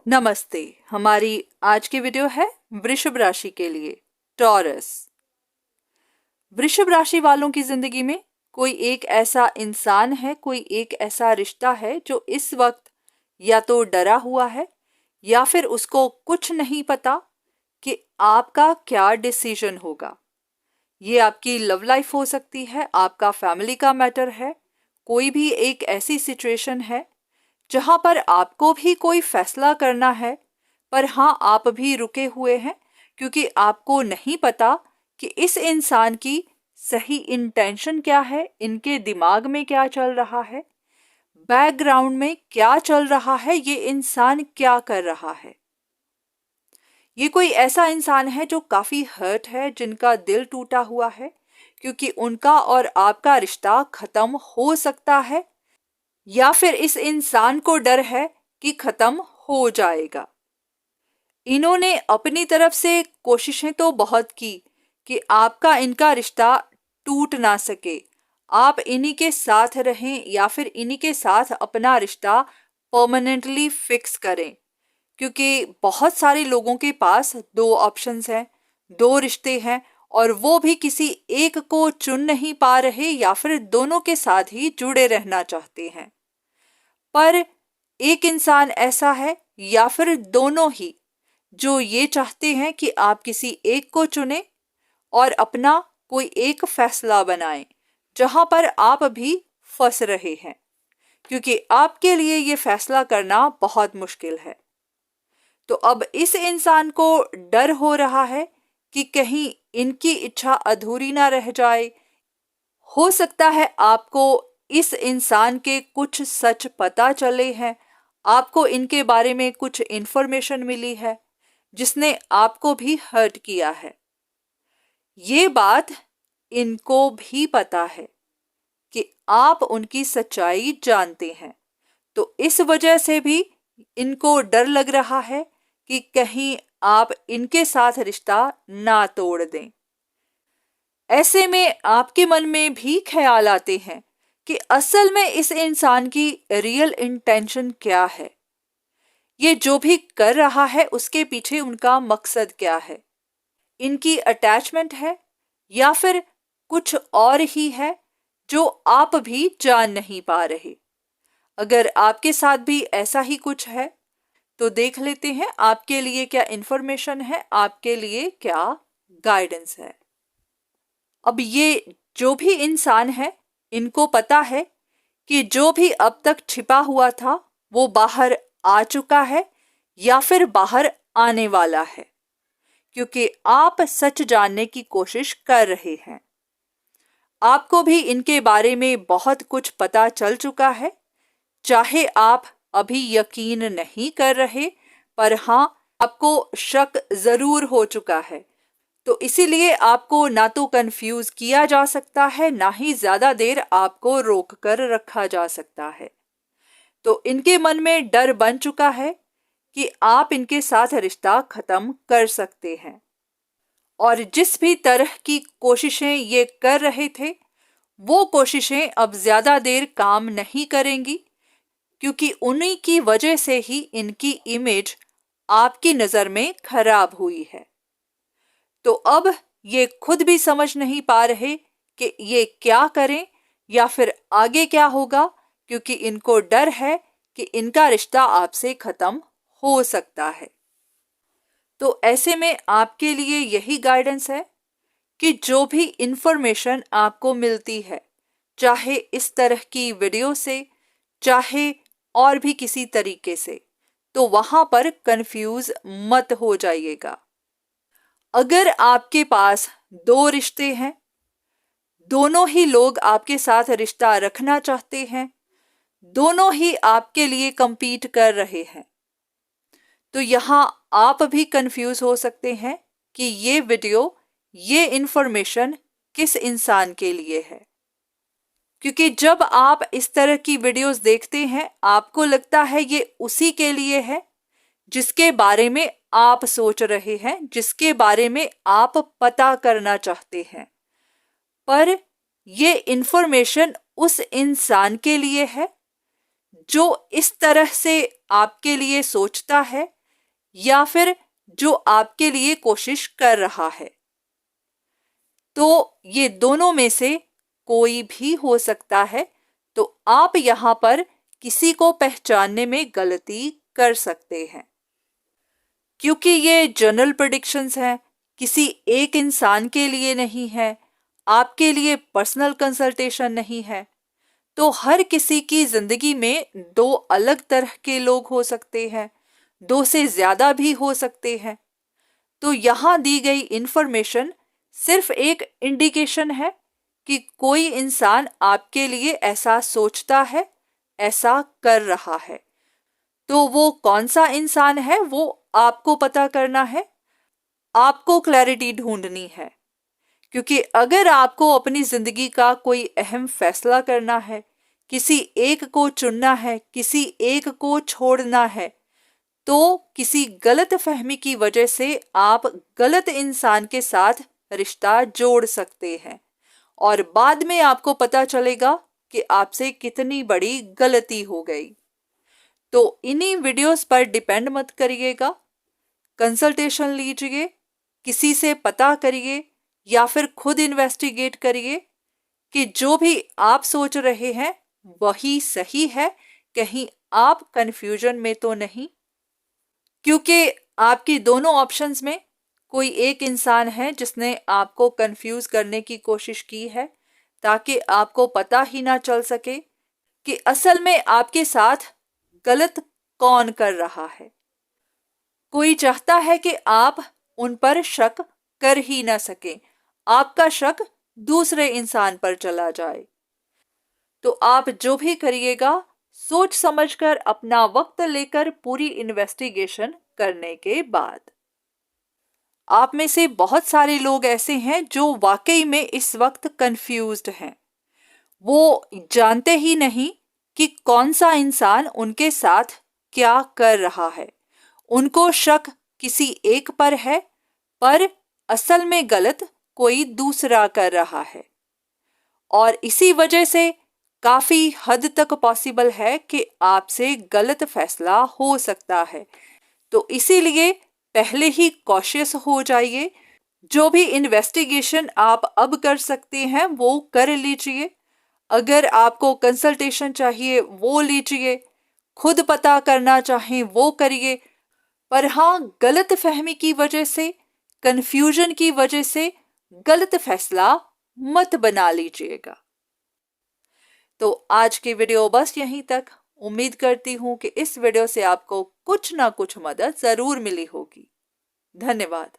नमस्ते। हमारी आज की वीडियो है वृषभ राशि के लिए, टॉरस। वृषभ राशि वालों की जिंदगी में कोई एक ऐसा इंसान है, कोई एक ऐसा रिश्ता है जो इस वक्त या तो डरा हुआ है या फिर उसको कुछ नहीं पता कि आपका क्या डिसीजन होगा। ये आपकी लव लाइफ हो सकती है, आपका फैमिली का मैटर है, कोई भी एक ऐसी सिचुएशन है जहां पर आपको भी कोई फैसला करना है, पर हाँ आप भी रुके हुए हैं क्योंकि आपको नहीं पता कि इस इंसान की सही इंटेंशन क्या है, इनके दिमाग में क्या चल रहा है, बैकग्राउंड में क्या चल रहा है, ये इंसान क्या कर रहा है। ये कोई ऐसा इंसान है जो काफी हर्ट है, जिनका दिल टूटा हुआ है क्योंकि उनका और आपका रिश्ता खत्म हो सकता है या फिर इस इंसान को डर है कि खत्म हो जाएगा। इन्होंने अपनी तरफ से कोशिशें तो बहुत की कि आपका इनका रिश्ता टूट ना सके, आप इन्हीं के साथ रहें या फिर इन्हीं के साथ अपना रिश्ता परमानेंटली फिक्स करें, क्योंकि बहुत सारे लोगों के पास दो ऑप्शंस हैं, दो रिश्ते हैं और वो भी किसी एक को चुन नहीं पा रहे या फिर दोनों के साथ ही जुड़े रहना चाहते हैं। पर एक इंसान ऐसा है या फिर दोनों ही जो ये चाहते हैं कि आप किसी एक को चुने और अपना कोई एक फैसला बनाएं जहां पर आप भी फंस रहे हैं, क्योंकि आपके लिए ये फैसला करना बहुत मुश्किल है। तो अब इस इंसान को डर हो रहा है कि कहीं इनकी इच्छा अधूरी ना रह जाए। हो सकता है आपको इस इंसान के कुछ सच पता चले हैं, आपको इनके बारे में कुछ इन्फॉर्मेशन मिली है जिसने आपको भी हर्ट किया है। ये बात इनको भी पता है कि आप उनकी सच्चाई जानते हैं, तो इस वजह से भी इनको डर लग रहा है कि कहीं आप इनके साथ रिश्ता ना तोड़ दें। ऐसे में आपके मन में भी ख्याल आते हैं कि असल में इस इंसान की रियल इंटेंशन क्या है, ये जो भी कर रहा है उसके पीछे उनका मकसद क्या है, इनकी अटैचमेंट है या फिर कुछ और ही है जो आप भी जान नहीं पा रहे। अगर आपके साथ भी ऐसा ही कुछ है तो देख लेते हैं आपके लिए क्या इंफॉर्मेशन है, आपके लिए क्या गाइडेंस है। अब ये जो भी इंसान है, इनको पता है कि जो भी अब तक छिपा हुआ था वो बाहर आ चुका है या फिर बाहर आने वाला है, क्योंकि आप सच जानने की कोशिश कर रहे हैं। आपको भी इनके बारे में बहुत कुछ पता चल चुका है, चाहे आप अभी यकीन नहीं कर रहे, पर हाँ आपको शक जरूर हो चुका है। तो इसीलिए आपको ना तो कंफ्यूज किया जा सकता है, ना ही ज्यादा देर आपको रोक कर रखा जा सकता है। तो इनके मन में डर बन चुका है कि आप इनके साथ रिश्ता खत्म कर सकते हैं, और जिस भी तरह की कोशिशें ये कर रहे थे वो कोशिशें अब ज्यादा देर काम नहीं करेंगी, क्योंकि उन्हीं की वजह से ही इनकी इमेज आपकी नजर में खराब हुई है। तो अब ये खुद भी समझ नहीं पा रहे कि ये क्या करें या फिर आगे क्या होगा, क्योंकि इनको डर है कि इनका रिश्ता आपसे खत्म हो सकता है। तो ऐसे में आपके लिए यही गाइडेंस है कि जो भी इंफॉर्मेशन आपको मिलती है, चाहे इस तरह की वीडियो से, चाहे और भी किसी तरीके से, तो वहां पर कंफ्यूज मत हो जाइएगा। अगर आपके पास दो रिश्ते हैं, दोनों ही लोग आपके साथ रिश्ता रखना चाहते हैं, दोनों ही आपके लिए compete कर रहे हैं, तो यहां आप भी कंफ्यूज हो सकते हैं कि ये वीडियो, ये इंफॉर्मेशन किस इंसान के लिए है। क्योंकि जब आप इस तरह की वीडियोस देखते हैं, आपको लगता है ये उसी के लिए है जिसके बारे में आप सोच रहे हैं, जिसके बारे में आप पता करना चाहते हैं। पर ये इंफॉर्मेशन उस इंसान के लिए है जो इस तरह से आपके लिए सोचता है, या फिर जो आपके लिए कोशिश कर रहा है। तो ये दोनों में से कोई भी हो सकता है। तो आप यहाँ पर किसी को पहचानने में गलती कर सकते हैं, क्योंकि ये जनरल प्रेडिक्शंस हैं, किसी एक इंसान के लिए नहीं है, आपके लिए पर्सनल कंसल्टेशन नहीं है। तो हर किसी की जिंदगी में दो अलग तरह के लोग हो सकते हैं, दो से ज्यादा भी हो सकते हैं। तो यहाँ दी गई इंफॉर्मेशन सिर्फ एक इंडिकेशन है कि कोई इंसान आपके लिए ऐसा सोचता है, ऐसा कर रहा है। तो वो कौन सा इंसान है वो आपको पता करना है, आपको क्लैरिटी ढूंढनी है। क्योंकि अगर आपको अपनी जिंदगी का कोई अहम फैसला करना है, किसी एक को चुनना है, किसी एक को छोड़ना है, तो किसी गलत फहमी की वजह से आप गलत इंसान के साथ रिश्ता जोड़ सकते हैं और बाद में आपको पता चलेगा कि आपसे कितनी बड़ी गलती हो गई। तो इन्हीं वीडियोस पर डिपेंड मत करिएगा, कंसल्टेशन लीजिए, किसी से पता करिए या फिर खुद इन्वेस्टिगेट करिए कि जो भी आप सोच रहे हैं वही सही है, कहीं आप कंफ्यूजन में तो नहीं। क्योंकि आपकी दोनों ऑप्शंस में कोई एक इंसान है जिसने आपको कंफ्यूज करने की कोशिश की है, ताकि आपको पता ही ना चल सके कि असल में आपके साथ गलत कौन कर रहा है। कोई चाहता है कि आप उन पर शक कर ही ना सके, आपका शक दूसरे इंसान पर चला जाए। तो आप जो भी करिएगा सोच समझकर, अपना वक्त लेकर, पूरी इन्वेस्टिगेशन करने के बाद। आप में से बहुत सारे लोग ऐसे हैं जो वाकई में इस वक्त कंफ्यूज्ड हैं। वो जानते ही नहीं कि कौन सा इंसान उनके साथ क्या कर रहा है। उनको शक किसी एक पर है, पर असल में गलत कोई दूसरा कर रहा है। और इसी वजह से काफी हद तक पॉसिबल है कि आपसे गलत फैसला हो सकता है। तो इसीलिए पहले ही कॉशियस हो जाइए। जो भी इन्वेस्टिगेशन आप अब कर सकते हैं वो कर लीजिए। अगर आपको कंसल्टेशन चाहिए वो लीजिए, खुद पता करना चाहें वो करिए। पर हाँ, गलत फहमी की वजह से, कंफ्यूजन की वजह से गलत फैसला मत बना लीजिएगा। तो आज की वीडियो बस यहीं तक। उम्मीद करती हूँ कि इस वीडियो से आपको कुछ ना कुछ मदद जरूर मिली होगी। धन्यवाद।